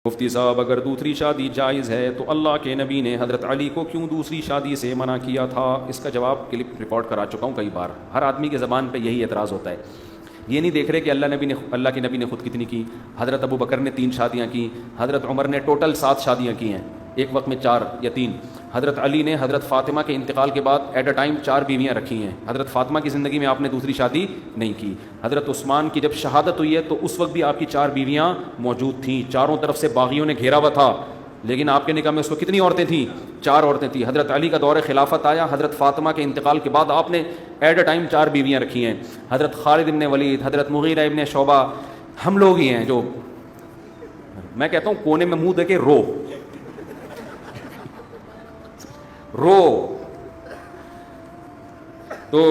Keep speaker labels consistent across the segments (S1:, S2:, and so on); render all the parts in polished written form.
S1: مفتی صاحب اگر دوسری شادی جائز ہے تو اللہ کے نبی نے حضرت علی کو کیوں دوسری شادی سے منع کیا تھا؟ اس کا جواب کلپ ریکارڈ کرا چکا ہوں کئی بار. ہر آدمی کے زبان پہ یہی اعتراض ہوتا ہے. یہ نہیں دیکھ رہے کہ اللہ کے نبی نے خود کتنی کی. حضرت ابو بکر نے 3 شادیاں کی. حضرت عمر نے ٹوٹل 7 شادیاں کی ہیں, ایک وقت میں 4 یا 3. حضرت علی نے حضرت فاطمہ کے انتقال کے بعد ایٹ اے ٹائم 4 بیویاں رکھی ہیں. حضرت فاطمہ کی زندگی میں آپ نے دوسری شادی نہیں کی. حضرت عثمان کی جب شہادت ہوئی ہے تو اس وقت بھی آپ کی 4 بیویاں موجود تھیں. چاروں طرف سے باغیوں نے گھیرا ہوا تھا, لیکن آپ کے نکاح میں اس کو کتنی عورتیں تھیں؟ 4 عورتیں تھیں. حضرت علی کا دور خلافت آیا, حضرت فاطمہ کے انتقال کے بعد آپ نے ایٹ اے ٹائم 4 بیویاں رکھی ہیں. حضرت خالد ابن ولید, حضرت مغیرہ ابن شعبہ, ہم لوگ ہی ہیں جو, میں کہتا ہوں کونے میں منہ دے کے رو. تو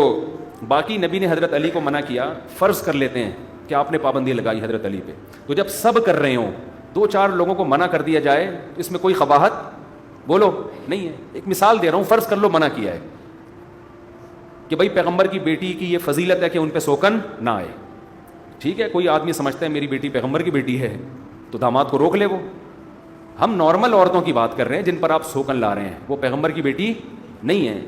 S1: باقی نبی نے حضرت علی کو منع کیا. فرض کر لیتے ہیں کہ آپ نے پابندی لگائی حضرت علی پہ, تو جب سب کر رہے ہوں 2-4 لوگوں کو منع کر دیا جائے, اس میں کوئی قباحت بولو نہیں ہے. ایک مثال دے رہا ہوں, فرض کر لو منع کیا ہے کہ بھائی پیغمبر کی بیٹی کی یہ فضیلت ہے کہ ان پہ سوکن نہ آئے. ٹھیک ہے, کوئی آدمی سمجھتا ہے میری بیٹی پیغمبر کی بیٹی ہے تو داماد کو روک لے. وہ ہم نارمل عورتوں کی بات کر رہے ہیں جن پر آپ سوکن لا رہے ہیں, وہ پیغمبر کی بیٹی نہیں ہے.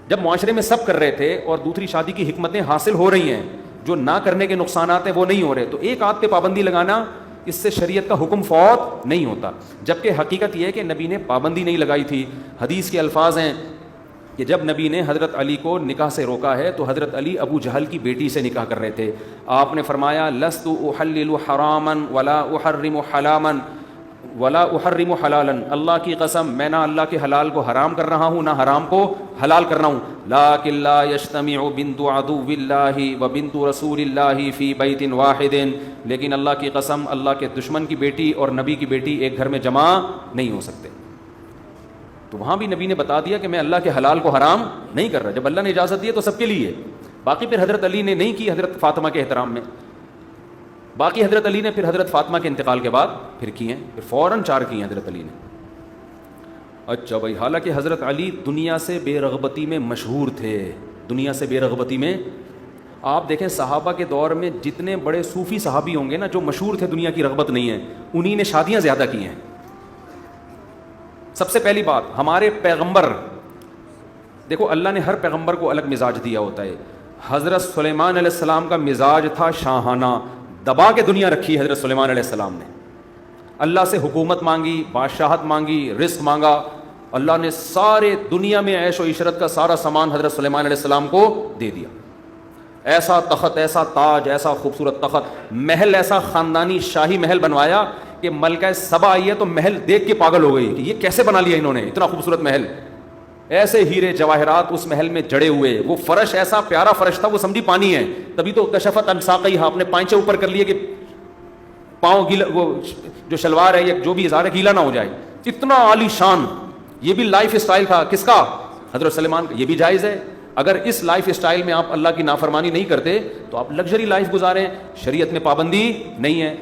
S1: جب معاشرے میں سب کر رہے تھے اور دوسری شادی کی حکمتیں حاصل ہو رہی ہیں, جو نہ کرنے کے نقصانات ہیں وہ نہیں ہو رہے, تو ایک آدھ پہ پابندی لگانا اس سے شریعت کا حکم فوت نہیں ہوتا. جبکہ حقیقت یہ ہے کہ نبی نے پابندی نہیں لگائی تھی. حدیث کے الفاظ ہیں کہ جب نبی نے حضرت علی کو نکاح سے روکا ہے تو حضرت علی ابو جہل کی بیٹی سے نکاح کر رہے تھے. آپ نے فرمایا لست احلل حراما ولا احرم حلاما ولا احرم حلالا, اللہ کی قسم میں نہ اللہ کے حلال کو حرام کر رہا ہوں نہ حرام کو حلال کر رہا ہوں. لیکن لا یجتمع بنت عدو اللہ و بنت رسول اللہ فی بیت واحد, لیکن اللہ کی قسم اللہ کے دشمن کی بیٹی اور نبی کی بیٹی ایک گھر میں جمع نہیں ہو سکتے. تو وہاں بھی نبی نے بتا دیا کہ میں اللہ کے حلال کو حرام نہیں کر رہا. جب اللہ نے اجازت دی ہے تو سب کے لیے. باقی پھر حضرت علی نے نہیں کی حضرت فاطمہ کے احترام میں, باقی حضرت علی نے پھر حضرت فاطمہ کے انتقال کے بعد پھر کی ہیں, پھر فوراً 4 کی ہیں حضرت علی نے. اچھا بھائی, حالانکہ حضرت علی دنیا سے بے رغبتی میں مشہور تھے. دنیا سے بے رغبتی میں آپ دیکھیں صحابہ کے دور میں جتنے بڑے صوفی صحابی ہوں گے نا جو مشہور تھے دنیا کی رغبت نہیں ہے, انہی نے شادیاں زیادہ کی ہیں. سب سے پہلی بات, ہمارے پیغمبر دیکھو, اللہ نے ہر پیغمبر کو الگ مزاج دیا ہوتا ہے. حضرت سلیمان علیہ السلام کا مزاج تھا شاہانہ, دبا کے دنیا رکھی حضرت سلیمان علیہ السلام نے. اللہ سے حکومت مانگی, بادشاہت مانگی, رزق مانگا. اللہ نے سارے دنیا میں عیش و عشرت کا سارا سامان حضرت سلیمان علیہ السلام کو دے دیا. ایسا تخت, ایسا تاج, ایسا خوبصورت تخت, محل ایسا خاندانی شاہی محل بنوایا کہ ملکہ سبا آئی ہے تو محل دیکھ کے پاگل ہو گئی کہ یہ کیسے بنا لیا انہوں نے اتنا خوبصورت محل. ایسے ہیرے جواہرات اس محل میں جڑے ہوئے, وہ فرش ایسا پیارا فرش تھا وہ سمجھی پانی ہے. تبھی تو کشفت عن ساقیہا, اپنے پائنچے اوپر کر لیے کہ پاؤں گیلا, وہ جو شلوار ہے یا جو بھی ازار ہے گیلا نہ ہو جائے. اتنا عالی شان. یہ بھی لائف اسٹائل تھا کس کا؟ حضرت سلیمان کا. یہ بھی جائز ہے. اگر اس لائف اسٹائل میں آپ اللہ کی نافرمانی نہیں کرتے تو آپ لگژری لائف گزاریں. شریعت میں پابندی نہیں ہے.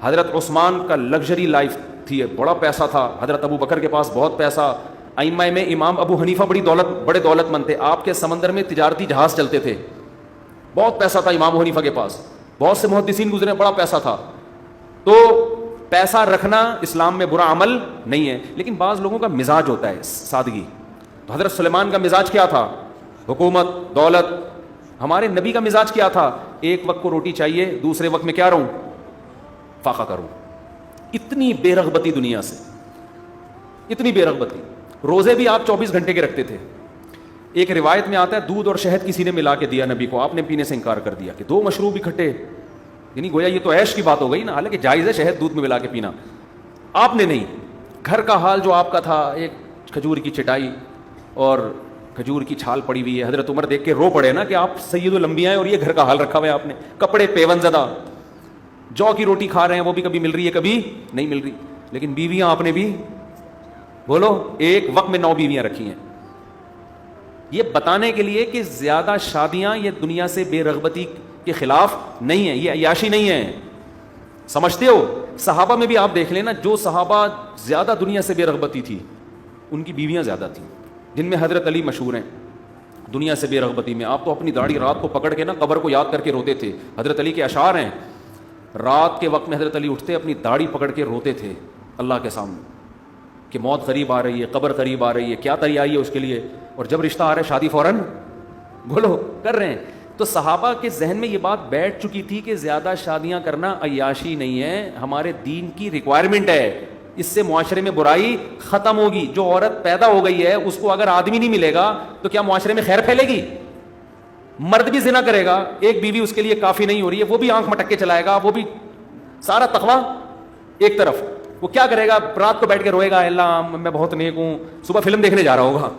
S1: حضرت عثمان کا لگژری لائف تھی, بڑا پیسہ تھا. حضرت ابو بکر کے پاس بہت پیسہ. ائمہ میں امام ابو حنیفہ بڑے دولت مند تھے. آپ کے سمندر میں تجارتی جہاز چلتے تھے, بہت پیسہ تھا امام ابو حنیفہ کے پاس. بہت سے محدثین گزرے, بڑا پیسہ تھا. تو پیسہ رکھنا اسلام میں برا عمل نہیں ہے, لیکن بعض لوگوں کا مزاج ہوتا ہے سادگی. تو حضرت سلیمان کا مزاج کیا تھا؟ حکومت, دولت. ہمارے نبی کا مزاج کیا تھا؟ ایک وقت کو روٹی چاہیے, دوسرے وقت میں کیا رہوں؟ فاقہ کروں. اتنی بے رغبتی دنیا سے, اتنی بے رغبتی. روزے بھی آپ 24 گھنٹے کے رکھتے تھے. ایک روایت میں آتا ہے دودھ اور شہد کسی نے ملا کے دیا نبی کو, آپ نے پینے سے انکار کر دیا کہ 2 مشروب اکٹھے, یعنی گویا یہ تو عیش کی بات ہو گئی نا. حالانکہ جائز ہے شہد دودھ میں ملا کے پینا, آپ نے نہیں. گھر کا حال جو آپ کا تھا, ایک کھجور کی چٹائی اور کھجور کی چھال پڑی ہوئی ہے. حضرت عمر دیکھ کے رو پڑے نا کہ آپ سید الانبیاء ہیں اور یہ گھر کا حال رکھا ہوا ہے آپ نے. کپڑے پیون زدہ, جو کی روٹی کھا رہے ہیں وہ بھی کبھی مل رہی ہے کبھی نہیں مل رہی. لیکن بیویاں آپ نے بھی بولو ایک وقت میں 9 بیویاں رکھی ہیں. یہ بتانے کے لیے کہ زیادہ شادیاں یہ دنیا سے بے رغبتی کے خلاف نہیں ہے, یہ عیاشی نہیں ہے. سمجھتے ہو؟ صحابہ میں بھی آپ دیکھ لینا, جو صحابہ زیادہ دنیا سے بے رغبتی تھی ان کی بیویاں زیادہ تھیں, جن میں حضرت علی مشہور ہیں دنیا سے بے رغبتی میں. آپ تو اپنی داڑھی رات کو پکڑ کے نا قبر کو یاد کر کے روتے تھے. حضرت علی کے اشعار ہیں, رات کے وقت میں حضرت علی اٹھتے اپنی داڑھی پکڑ کے روتے تھے اللہ کے سامنے کہ موت قریب آ رہی ہے, قبر قریب آ رہی ہے, کیا تیاری ہے اس کے لیے, اور جب رشتہ آ رہا ہے شادی فوراً بولو کر رہے ہیں. تو صحابہ کے ذہن میں یہ بات بیٹھ چکی تھی کہ زیادہ شادیاں کرنا عیاشی نہیں ہے, ہمارے دین کی ریکوائرمنٹ ہے, اس سے معاشرے میں برائی ختم ہوگی. جو عورت پیدا ہو گئی ہے اس کو اگر آدمی نہیں ملے گا تو کیا معاشرے میں خیر پھیلے گی؟ مرد بھی زنا کرے گا, ایک بیوی اس کے لیے کافی نہیں ہو رہی ہے, وہ بھی آنکھ مٹک کے چلائے گا, وہ بھی سارا تقویٰ ایک طرف, وہ کیا کرے گا؟ رات کو بیٹھ کے روئے گا, اللہ میں بہت نیک ہوں, صبح فلم دیکھنے جا رہا ہوگا